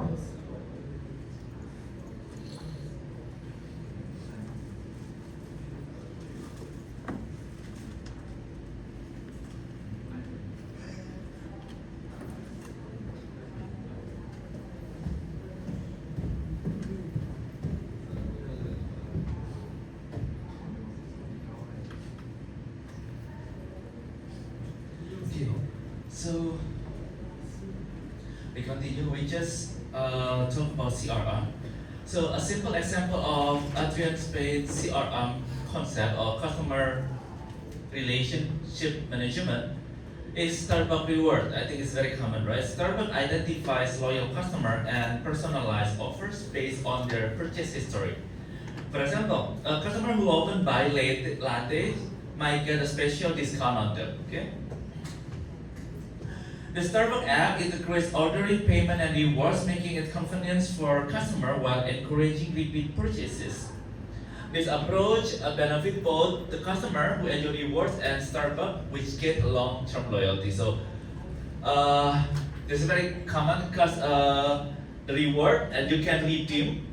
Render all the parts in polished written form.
Okay, so we continue. We just talk about CRM. So a simple example of advanced-based CRM concept or customer relationship management is Starbucks Reward. I think it's very common, right? Starbucks identifies loyal customer and personalized offers based on their purchase history. For example, a customer who often buy late latte might get a special discount on them. Okay. The Starbucks app integrates ordering, payment, and rewards, making it convenient for customer while encouraging repeat purchases. This approach benefits both the customer who enjoy rewards and Starbucks, which get long-term loyalty. So this is very common because the reward and you can redeem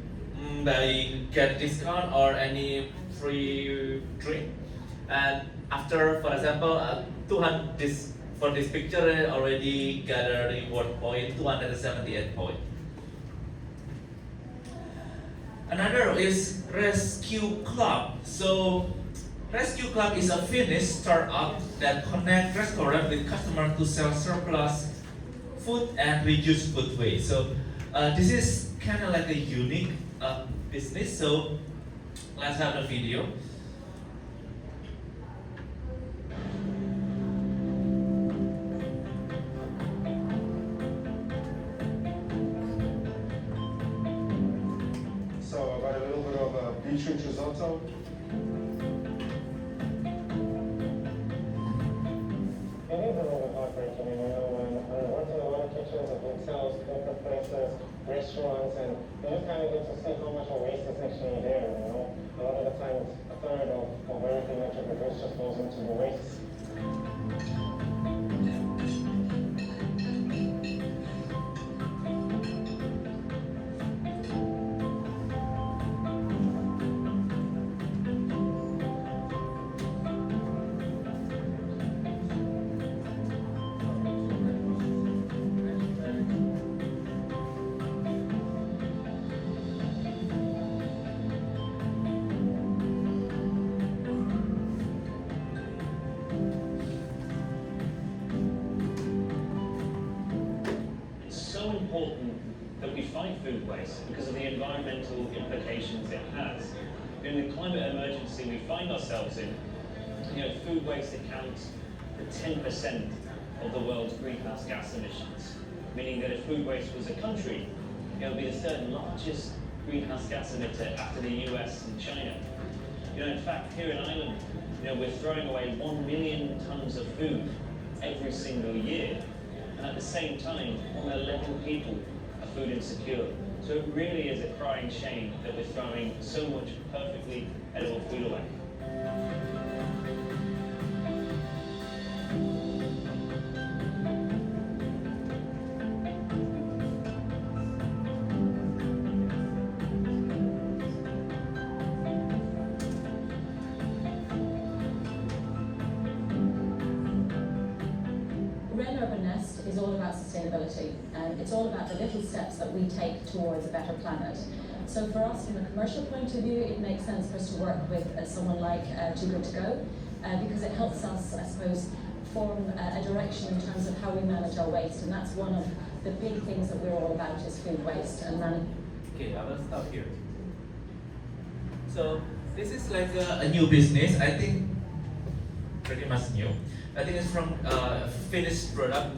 by get discount or any free drink. And after, for example, 200 for this picture, I already got a reward point 278 point. Another is Rescue Club. So Rescue Club is a Finnish startup that connects restaurants with customers to sell surplus food and reduce food waste. So this is kind of like a unique business. So let's have the video. So I got a little bit of beetroot risotto. It is a little heartbreaking, you know, when I worked in a lot of kitchens of hotels, corporate places, restaurants, and you just kind of get to see how much of waste is actually there, you know. A lot of the times, a third of everything that you produce just goes into the waste. So important that we fight food waste because of the environmental implications it has. In the climate emergency we find ourselves in, food waste accounts for 10% of the world's greenhouse gas emissions, meaning that if food waste was a country, it would be the third largest greenhouse gas emitter after the US and China. In fact, here in Ireland, we're throwing away 1 million tons of food every single year. And at the same time, 1 in 11 people are food insecure. So it really is a crying shame that we're throwing so much perfectly edible food away. Red Urban Nest is all about sustainability, and it's all about the little steps that we take towards a better planet. So for us, from a commercial point of view, it makes sense for us to work with someone like Too Good To Go, because it helps us, I suppose, form a direction in terms of how we manage our waste, and that's one of the big things that we're all about is food waste and management. Okay, I will stop here. So this is like a new business. I think pretty much new. I think it's from Finnish product.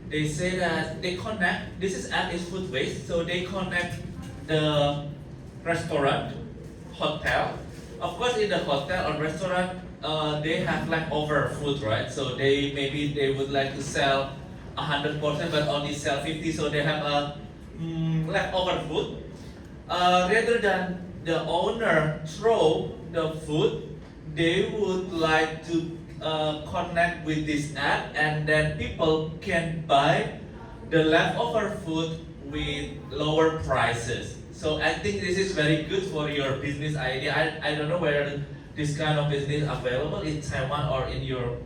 They say that they connect. This app is food waste, so they connect the restaurant, hotel. Of course, in the hotel or restaurant, they have leftover food, right? So maybe they would like to sell 100%, but only sell 50. So they have a leftover food. Rather than the owner throw the food, they would like to connect with this app, and then people can buy the leftover food with lower prices. So I think this is very good for your business idea. I don't know whether this kind of business available in Taiwan or in your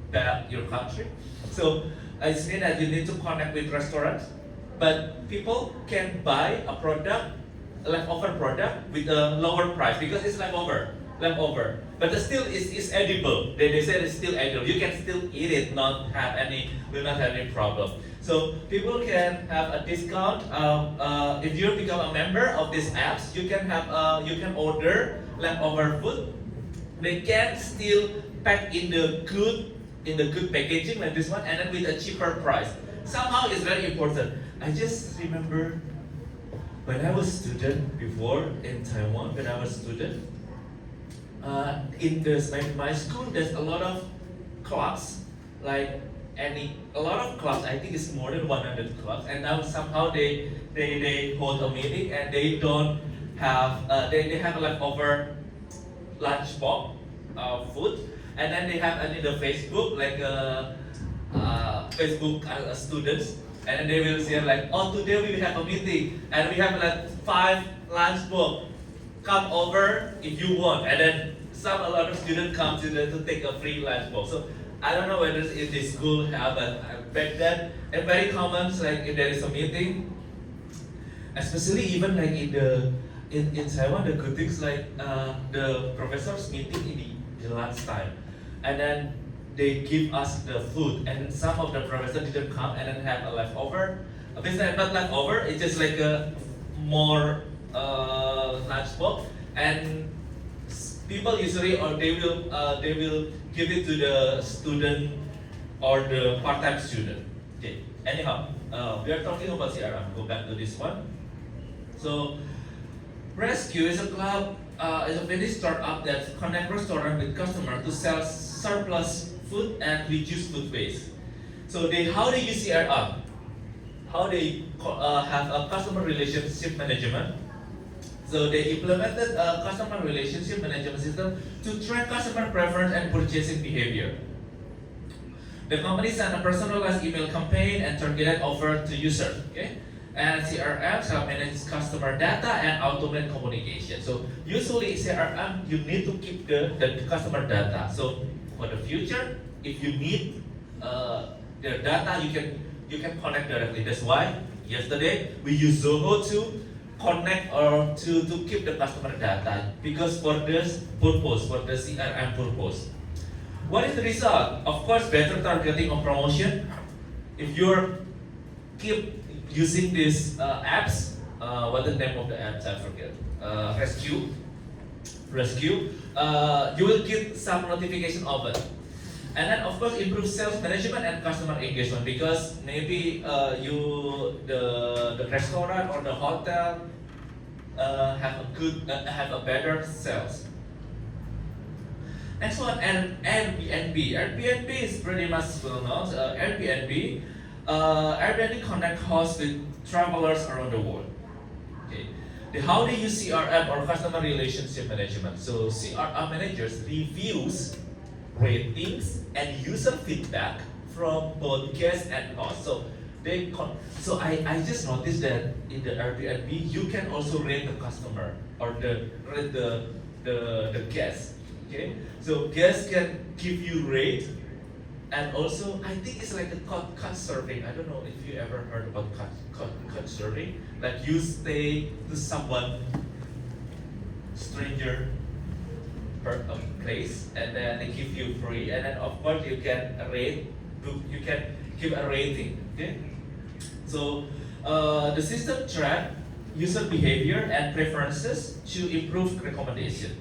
country. So it's mean that you need to connect with restaurants, but people can buy a product, leftover product with a lower price because it's leftover. But still is edible. They say it's still edible. You can still eat it, will not have any problem. So people can have a discount. If you become a member of these apps, you can order leftover food. They can still pack in the good packaging like this one, and then with a cheaper price. Somehow it's very important. I just remember when I was student before in Taiwan. When I was student, in my school, there's a lot of clubs, like a lot of clubs. I think it's more than 100 clubs, and now somehow they hold a meeting and they don't have they have a leftover lunch box food, and then they have in the Facebook like Facebook students, and then they will say like, oh, today we will have a meeting and we have like 5 lunch box. Come over if you want, and then a lot of students come to take a free lunch box. So I don't know whether in this school have, but back then it's very common. Like if there is a meeting, especially even like in Taiwan, the good things like the professors meeting in the lunchtime, and then they give us the food, and some of the professors didn't come and then have a leftover. Basically not leftover, it's just like a more lunch box, and people usually or they will give it to the student or the part-time student. Okay. Anyhow, we are talking about CRM. Go back to this one. So, Rescue is a club, is a Finnish startup that connects restaurant with customers to sell surplus food and reduce food waste. So how they use CRM? How they have a customer relationship management. So they implemented a customer relationship management system to track customer preference and purchasing behavior. The company sent a personalized email campaign and targeted offer to users. Okay? And CRM help manage customer data and automate communication. So usually CRM, you need to keep the customer data. So for the future, if you need their data, you can connect directly. That's why yesterday we used Zoho to connect or to keep the customer data, because for this purpose, for the CRM purpose. What is the result? Of course, better targeting of promotion. If you keep using these apps, what the name of the apps? I forget. Rescue. You will get some notification of it. And then of course improve sales management and customer engagement, because maybe the restaurant or the hotel have a better sales. Next one, Airbnb. Airbnb is pretty much well known. Airbnb connect hosts with travelers around the world. Okay. How they use CRM or customer relationship management. So CRM managers reviews ratings and user feedback from both guests and hosts. So I just noticed that in the Airbnb you can also rate the customer or rate the guest. Okay, so guests can give you rate, and also I think it's like a cut surfing. I don't know if you ever heard about cut surfing. Like you stay to someone stranger place, and then they give you free, and then of course you can give a rating. Okay, so the system track user behavior and preferences to improve recommendation.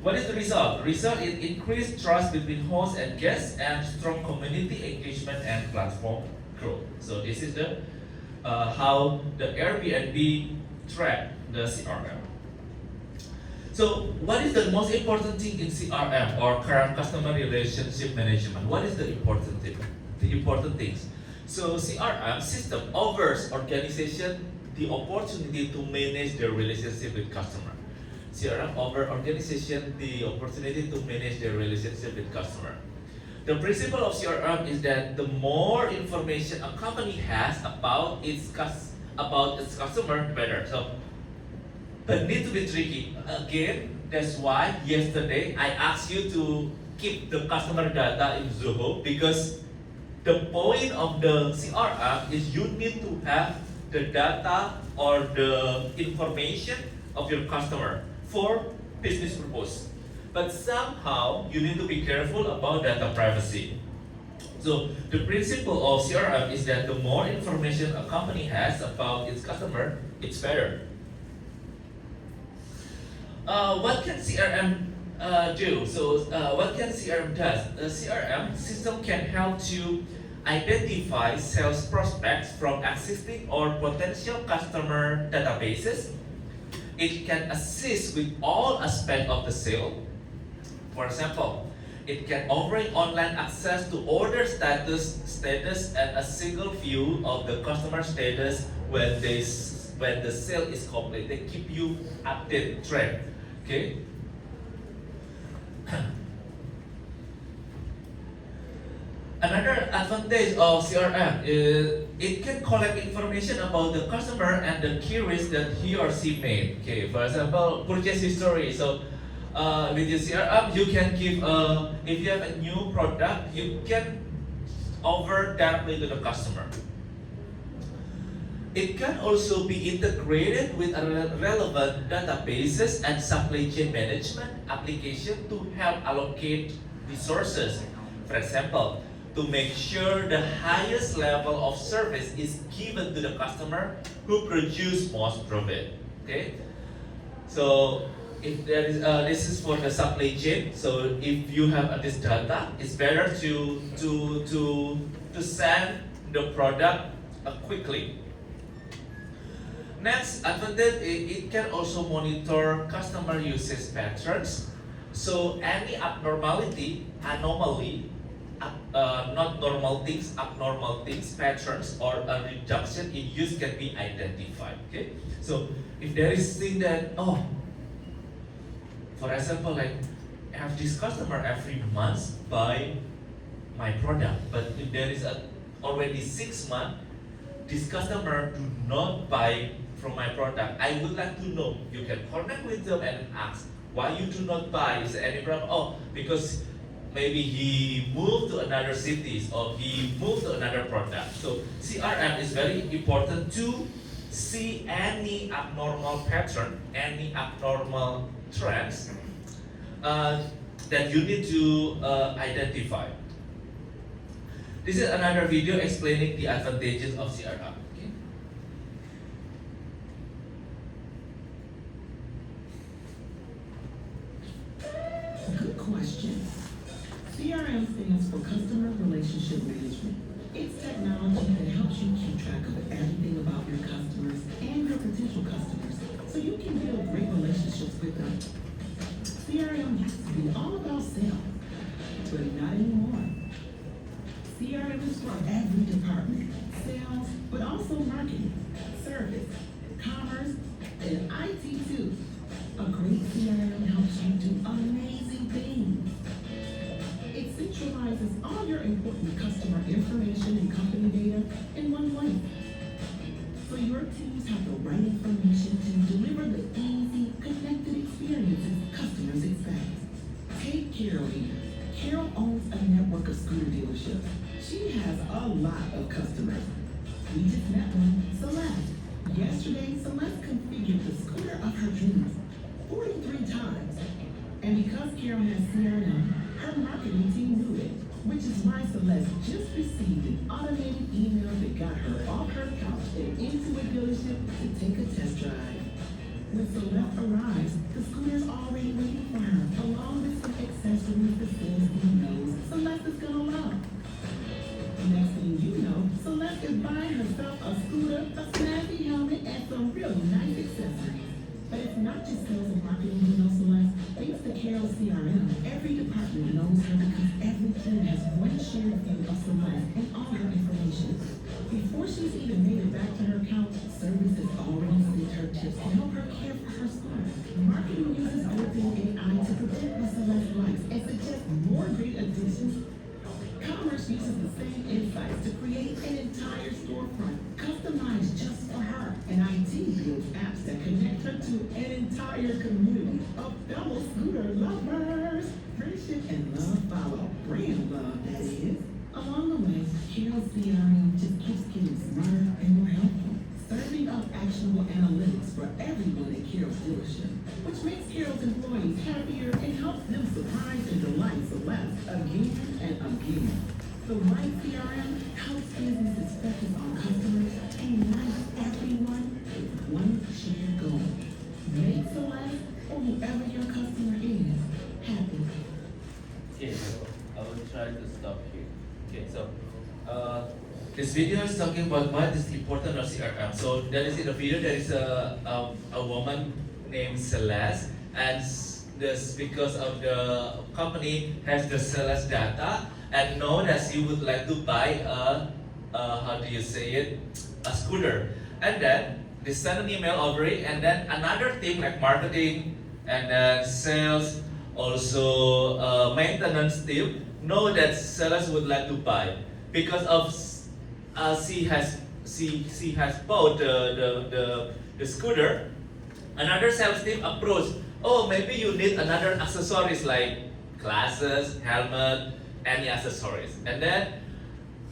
What is the result? The result is increased trust between hosts and guests and strong community engagement and platform growth. So this is the how the Airbnb track the CRM. So what is the most important thing in CRM or current customer relationship management? What is the important thing? The important things. So CRM system offers organization the opportunity to manage their relationship with customer. CRM offer organization the opportunity to manage their relationship with customer. the principle of CRM is that the more information a company has about its customer, better. So, but need to be tricky. Again, that's why yesterday I asked you to keep the customer data in Zoho, because the point of the CRM is you need to have the data or the information of your customer for business purpose. But somehow you need to be careful about data privacy. So the principle of CRM is that the more information a company has about its customer, it's better. What can CRM do? So what can CRM does? The CRM system can help to identify sales prospects from existing or potential customer databases. It can assist with all aspects of the sale. For example, it can offer online access to order status and a single view of the customer status when the sale is complete. They keep you updated track. Okay. Another advantage of CRM is it can collect information about the customer and the queries that he or she made. Okay, for example, purchase history. So with your CRM, you can give if you have a new product, you can offer directly to the customer. It can also be integrated with relevant databases and supply chain management application to help allocate resources. For example, to make sure the highest level of service is given to the customer who produce most profit. Okay, so if there is this is for the supply chain. So if you have this data, it's better to send the product quickly. Next advantage, it can also monitor customer usage patterns. So any anomaly, not normal things, abnormal things, patterns, or a reduction in use can be identified. Okay, so if there is thing that for example, like I have this customer every month buy my product, but if there is already 6 months, this customer do not buy from my product, I would like to know. You can connect with them and ask why you do not buy. Is there any problem? Oh, because maybe he moved to another cities or he moved to another product. So CRM is very important to see any abnormal pattern, any abnormal trends that you need to identify. This is another video explaining the advantages of CRM. Okay? Good question. CRM stands for Customer Relationship Management. It's technology that helps you keep track of everything about your customers and your potential customers, so you can build great relationships with them. CRM used to be all about sales, but not anymore. CRM is for every department, sales, but also marketing, service, commerce, and IT too. A great CRM helps you do amazing things. It centralizes all your important customer information and company data in one place. So your teams have the right information to deliver the easy, connected experiences customers expect. Take Carol here. Carol owns a network of scooter dealerships. She has a lot of customers. We just met one, Celeste. Yesterday, Celeste configured the scooter of her dreams 43 times. And because Carol has CRM, her marketing team knew it, which is why Celeste just received an automated email that got her off her couch and into a dealership to take a test drive. When Celeste arrives, the scooter's already waiting for her, along with some accessories the sales team knows Celeste is gonna love. Next thing you know, Celeste is buying herself a scooter, a snazzy helmet, and some really nice accessories. But it's not just sales and marketing who know Celeste. Thanks to Carol's CRM, every department knows her because every team has one shared view of Celeste and all her information. Before she's even made it back to her account, service has already sent her tips to help her care for her scooter. Marketing uses built-in AI to predict what Celeste likes and suggest more great additions Commerce uses the same insights to create an entire storefront customized just for her. And IT builds apps that connect her to an entire community of fellow scooter lovers. Friendship and love follow. Brand love, that is. Along the way, Carol's CRM just keeps getting smarter and more helpful, serving up actionable analytics for everyone at Carol's dealership, which makes Carol's employees happier and helps them surprise and delight Celeste again and again. The right CRM helps businesses focus on customers and unites everyone with one shared goal. Make Celeste, or whoever your customer is, happy. Okay, so I will try to stop here. Okay, so this video is talking about what is important of CRM. So there is in the video there is a woman named Celeste, and this because of the company has the Celeste data and know that she would like to buy a how do you say it, a scooter, and then they send an email over it, and then another thing like marketing and then sales, also maintenance team know that Celeste would like to buy because of she has bought the scooter. Another sales team approached, oh maybe you need another accessories like glasses, helmet, any accessories. And then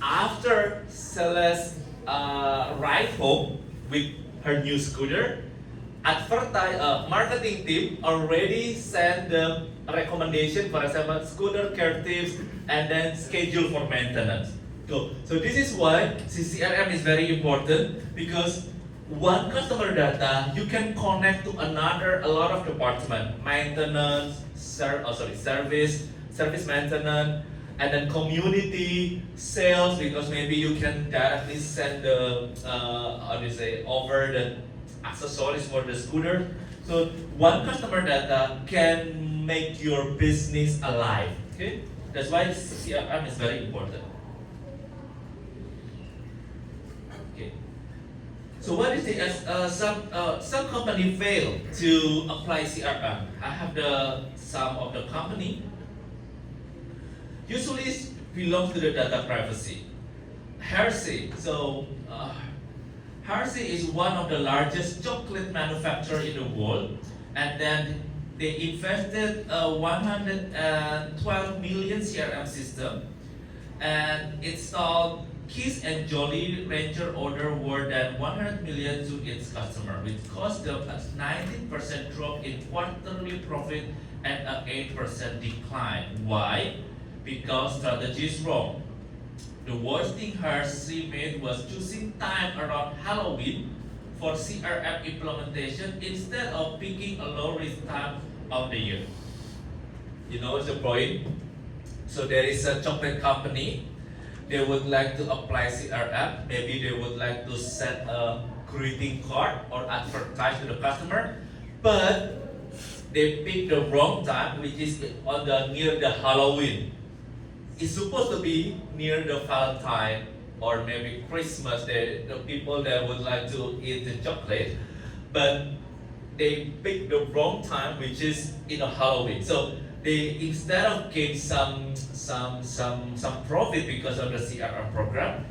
after Celeste ride home with her new scooter, marketing team already sent the recommendation, for example, scooter care tips, and then schedule for maintenance. So this is why CRM is very important, because one customer data you can connect to a lot of department, maintenance, service maintenance, and then community sales, because maybe you can directly send the over the accessories for the scooter. So one customer data can make your business alive. Okay, that's why CRM is very important. Okay, so what is the some company fail to apply CRM? I have some of the company usually belongs to the data privacy. Hershey, Hershey is one of the largest chocolate manufacturer in the world, and then they invested 112 million CRM system and installed Kiss and Jolly Rancher order more than 100 million to its customer, which caused them a 19% drop in quarterly profit and an 8% decline. Why? Because strategy is wrong. The worst thing Hershey made was choosing time around Halloween for CRM implementation instead of picking a low-risk time of the year. You know the point? So there is a chocolate company, they would like to apply CRM, maybe they would like to set a greeting card or advertise to the customer, but they pick the wrong time, which is near the Halloween. It's supposed to be near the Valentine or maybe Christmas, the people that would like to eat the chocolate, but they pick the wrong time, which is in a Halloween. So they, instead of gain some profit because of the CRM program,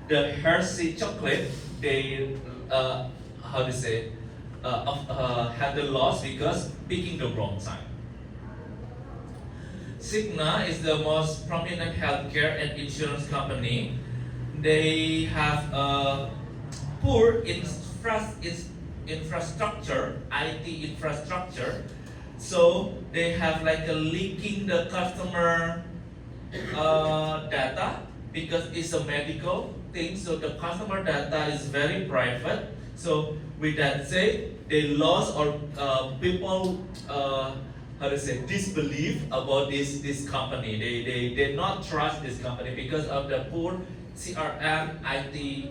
the Hershey chocolate, they had the loss because picking the wrong time. Cigna is the most prominent healthcare and insurance company. They have a poor infrastructure, IT infrastructure. So they have like a leaking the customer data because it's a medical thing. So the customer data is very private. So with that said, they lost or people disbelief about this company. They did not trust this company because of the poor CRM IT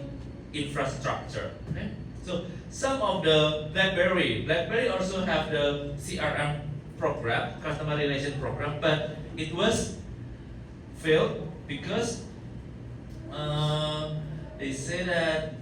infrastructure. Okay? So some of the BlackBerry also have the CRM program, customer relation program, but it was failed because they say that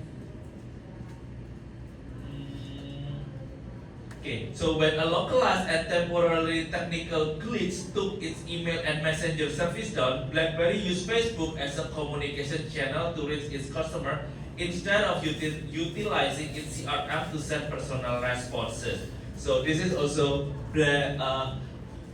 Okay, so when a localized and temporary technical glitch took its email and messenger service down, BlackBerry used Facebook as a communication channel to reach its customer instead of utilizing its CRM to send personal responses. So this is also the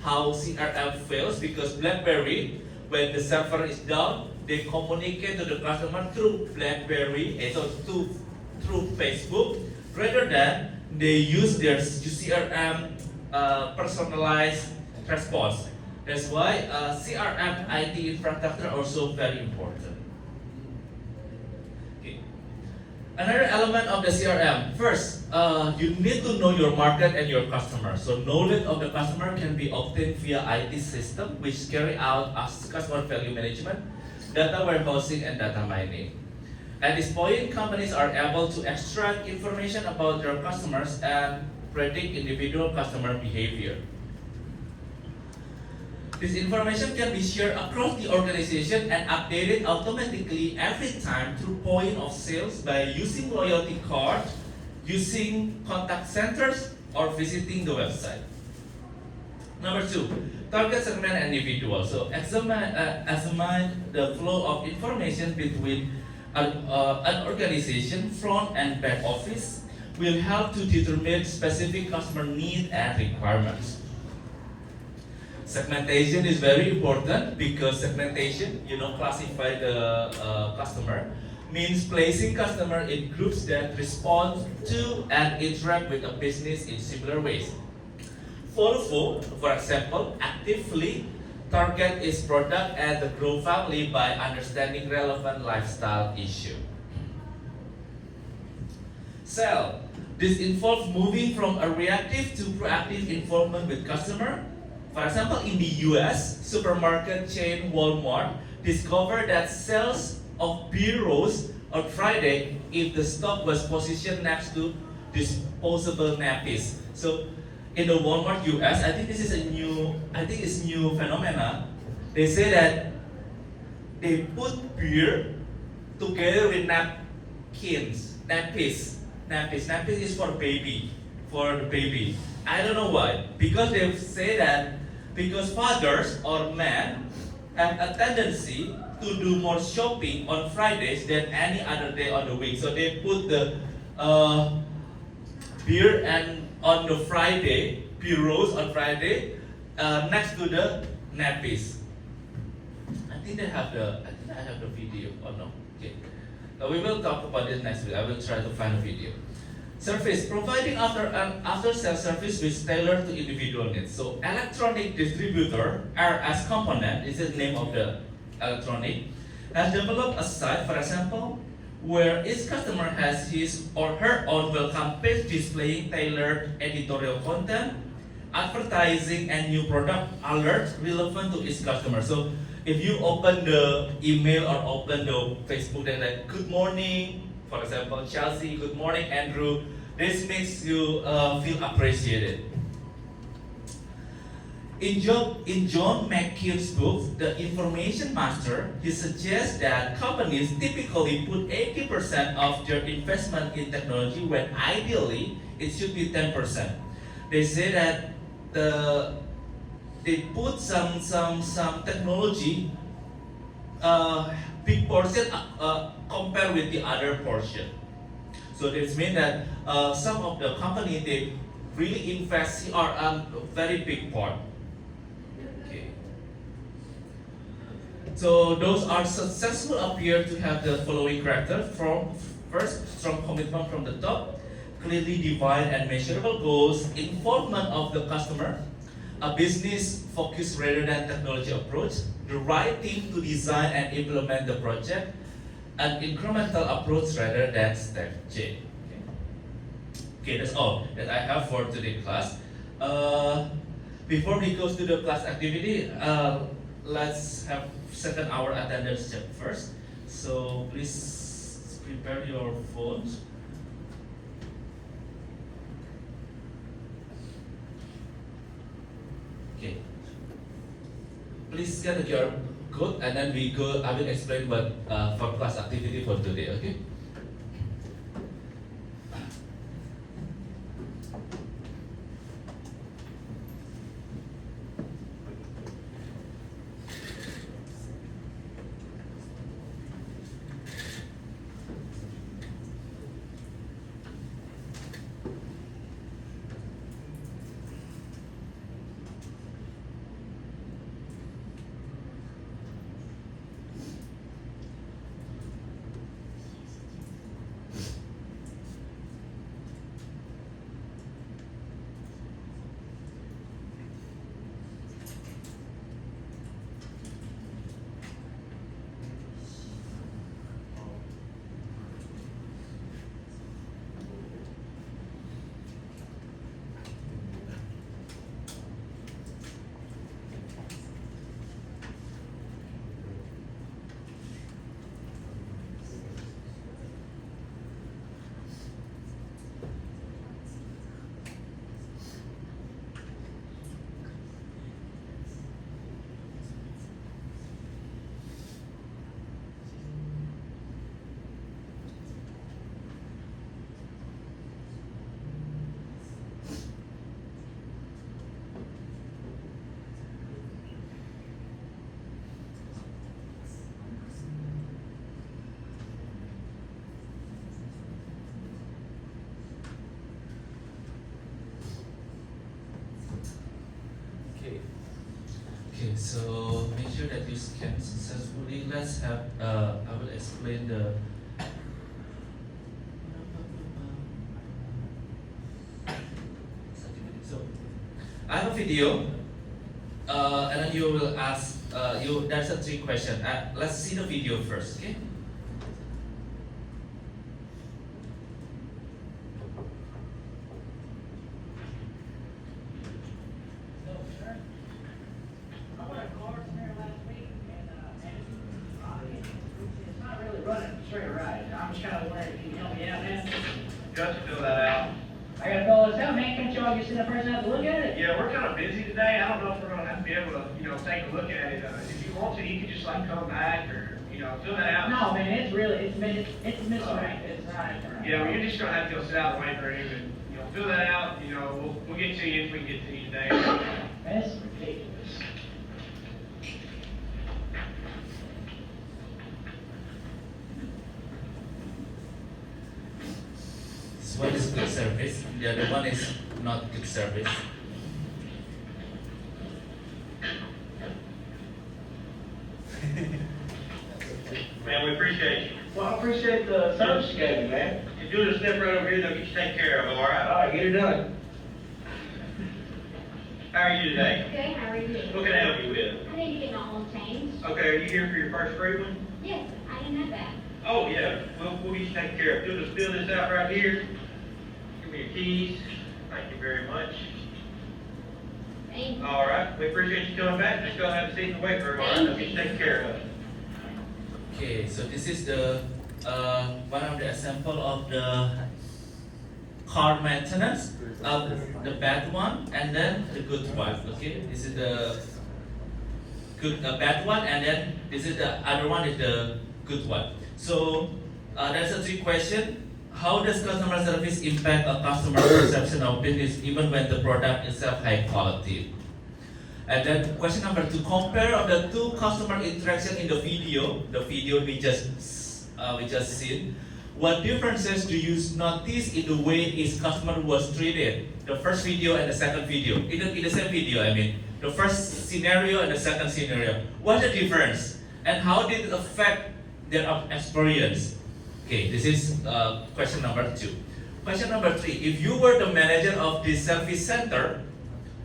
how CRM fails, because BlackBerry, when the server is down, they communicate to the customer through BlackBerry, through Facebook, rather than they use their CRM personalized response. That's why CRM IT infrastructure are also very important. Okay. Another element of the CRM, first, you need to know your market and your customer. So knowledge of the customer can be obtained via IT system, which carry out as customer value management, data warehousing, and data mining. At this point, companies are able to extract information about their customers and predict individual customer behavior. This information can be shared across the organization and updated automatically every time through point of sales by using loyalty cards, using contact centers, or visiting the website. Number 2, target segment and individual. So examine the flow of information between an organization front and back office will help to determine specific customer needs and requirements. Segmentation is very important because segmentation, classify the customer, means placing customer in groups that respond to and interact with a business in similar ways. Volvo, for example, actively target its product and the Grow family by understanding relevant lifestyle issue. Sell. This involves moving from a reactive to proactive involvement with customer. For example, in the US, supermarket chain Walmart discovered that sales of beer rose on Friday if the stock was positioned next to disposable nappies. So in the Walmart US, I think this is new phenomena. They say that they put beer together with nappies. Nappies is for the baby. I don't know why. Because they say that because fathers or men have a tendency to do more shopping on Fridays than any other day on the week. So they put the beer and on the Friday, beer rose on Friday, next to the nappies. I think I have the video or no? Okay. We will talk about this next week. I will try to find a video. Service, providing after sales service which tailored to individual needs. So electronic distributor, RS Component is the name of the electronic, has developed a site, for example, where each customer has his or her own welcome page displaying tailored editorial content, advertising, and new product alerts relevant to each customer. So if you open the email or open the Facebook, they're like, good morning, for example, Chelsea, good morning, Andrew. This makes you feel appreciated. In John McKean's book, The Information Master, he suggests that companies typically put 80% of their investment in technology when ideally it should be 10%. They say that they put some technology big portion compared with the other portion. So this means that some of the company they really invest CRM a very big part. Okay. So those are successful appear to have the following character. First, strong commitment from the top, clearly defined and measurable goals, involvement of the customer, a business focus rather than technology approach, the right team to design and implement the project, an incremental approach rather than step change. Okay, that's all that I have for today's class. Before we go to the class activity, let's have second hour attendance check first. So please prepare your phones. Okay. Please scan the QR code and then we go. I will explain what for class activity for today. Okay. can successfully. Let's have. I will explain the. So, I have a video, and then you will ask. That's a 3 question. Let's see the video first, okay? I went to Clark's there last week and it's not really running straight right. I'm just kind of wondering if you can help me out, man. Got to fill that out. I gotta fill this out, man. Can't y'all just sit up there and have a look at it? Yeah, we're kind of busy today. I don't know if we're gonna have to be able to, take a look at it. If you want to, you could just like come back or, fill that out. No, man, it's missing right. It's right. Yeah, well, you're just gonna have to go sit out in the waiting room and, fill that out. We'll get to you if we can get to you today. That's ridiculous. This one is good service. The other one is not good service. Man, we appreciate you. Well, I appreciate the service you gave me, man. You do the step right over here, they'll get you taken care of, all right? All right, get it done. How are you today? Good, how are you? What can I help you with? I need to get my oil changed. Okay, are you here for your first free one? Yes, I didn't have that. Oh, yeah, we'll get you taken care of. You'll just fill this out right here. Give me your keys. Thank you very much. Thank you. All right, we appreciate you coming back. Just go have a seat in the waiting room, all right? They'll get you taken care of. Okay, so this is the one of the example of the car maintenance, the bad one and then the good one. Okay, this is the bad one, and then this is the other one is the good one. So that's a 3 question. How does customer service impact a customer perception of business even when the product itself high quality? And then question number 2, compare of the 2 customer interaction in the video we just seen. What differences do you notice in the way his customer was treated? The first video and the second video. In the same video, I mean. The first scenario and the second scenario. What's the difference? And how did it affect their experience? Okay, this is question number 2. Question number 3, if you were the manager of this service center,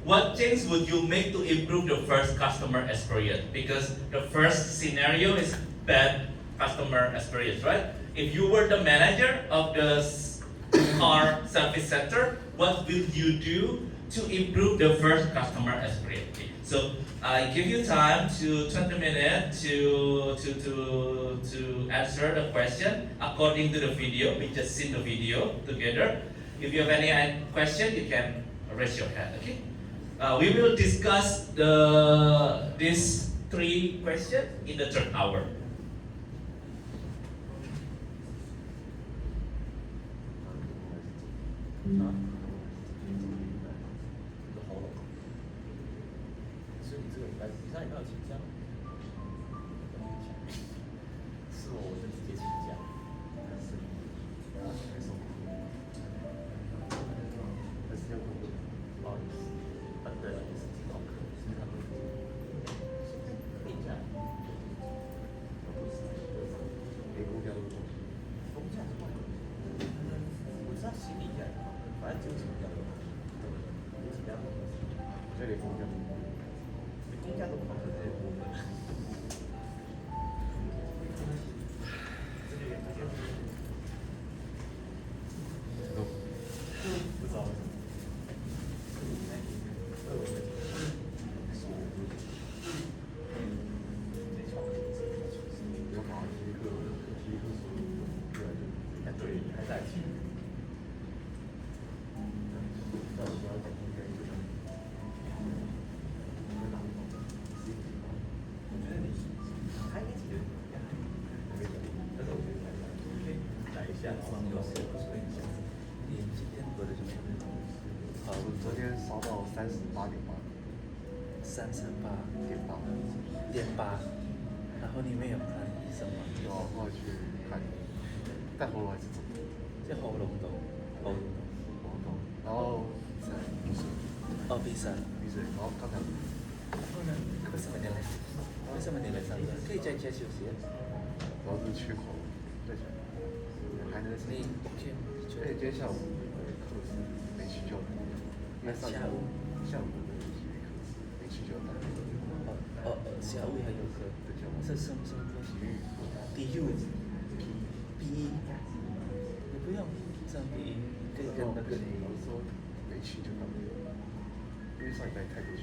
what change would you make to improve the first customer experience? Because the first scenario is bad customer experience, right? If you were the manager of the car service center, what will you do to improve the first customer experience? Okay. So I give you time to 20 minutes to answer the question according to the video. We just seen the video together. If you have any question, you can raise your hand. Okay. We will discuss these 3 questions in the 3rd hour.昨天烧到38.8， 38.8，然后你没有看医生吗？有后来去看，但喉咙还是肿，这喉咙痛，喉咙痛，然后鼻塞，哦鼻塞，然后刚才为什么你来？为什么你来上课？可以在家休息。主要是缺口，对，还能你 OK 吗？而且今天下午课是没去就因为上下午的体育课没去就打。下午还有课，是什么课？体育，PE，你不用上 PE，可以跟那个老师说没去就打，因为上礼拜太多缺，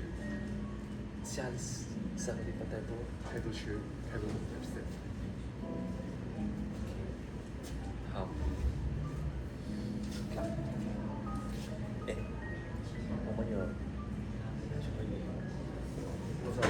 上个礼拜太多缺，太多 absent。好。哎，我们有什么语？不知道。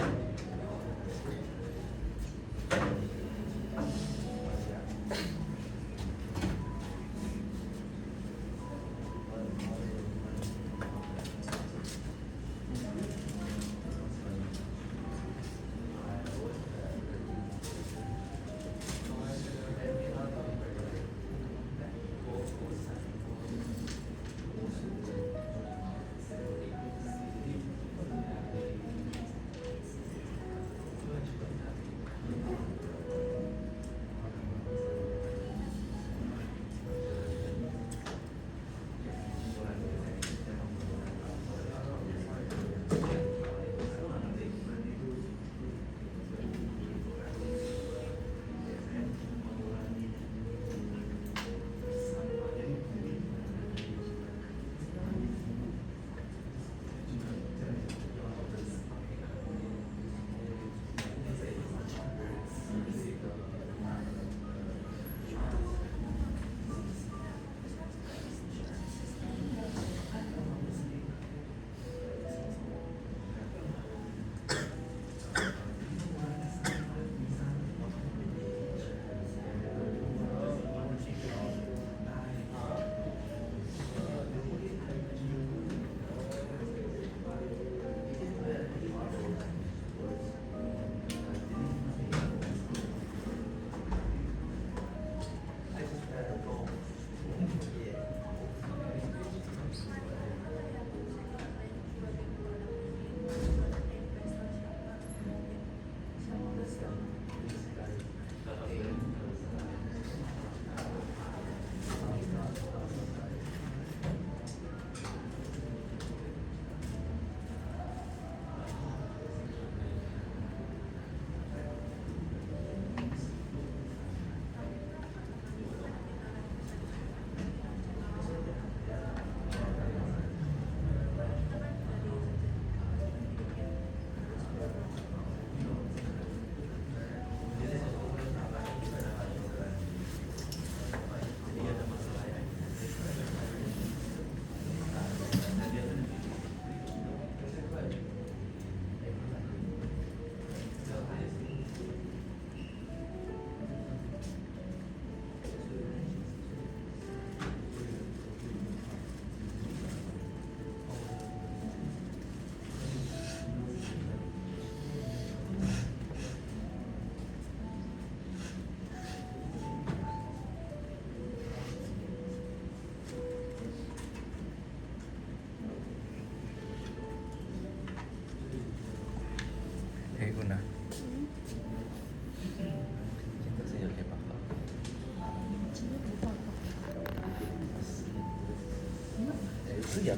Hey Una. Kita saya pakai apa? Itu ya.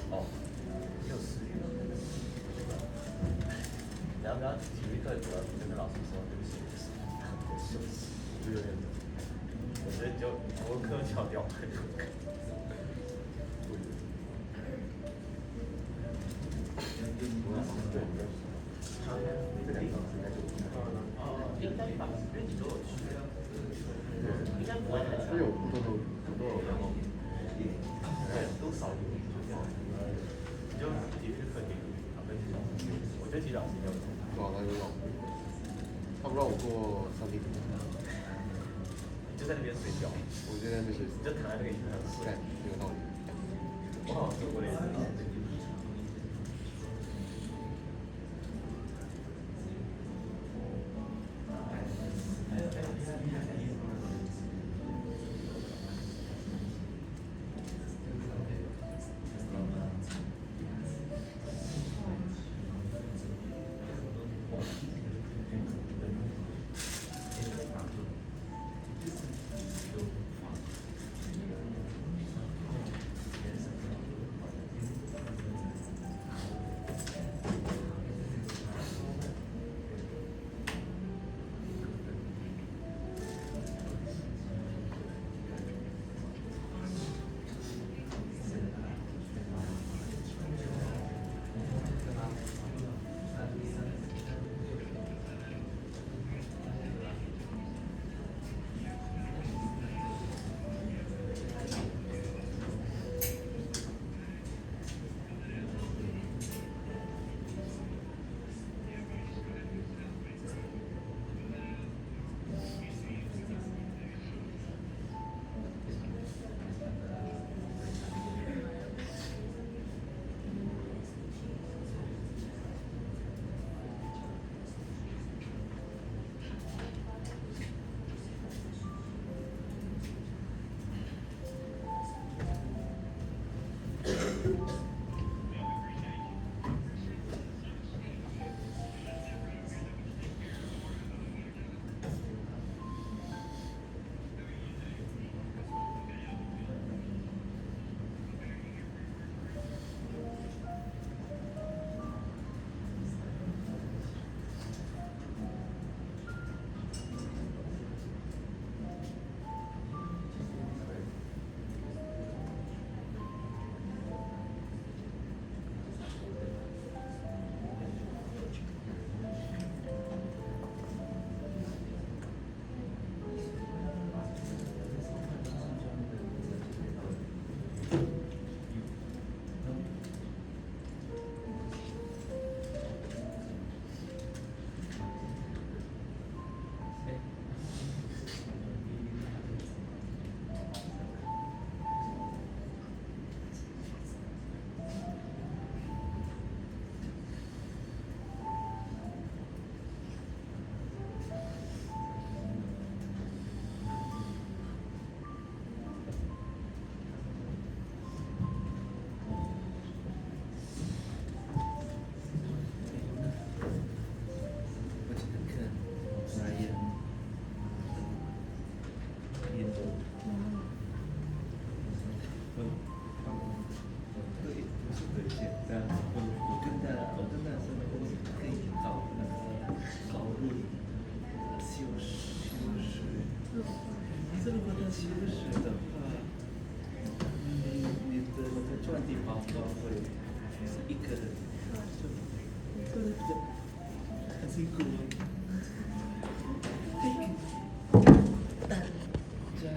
哦，60元。然后体育课主要就跟老师说，对不起，就有点，我觉得就国科翘掉。应该吧，因为你都有去，应该不会太差。有很多有然后，对，都少一点，你就体育课给他们，我觉得体育老师要有。对啊，他有让，他不让我做3D图，你就在那边睡觉，我就在那边睡，你就躺在那个椅子上睡，没有道理。我好像做过类似的。都会是一个人，就比较很辛苦。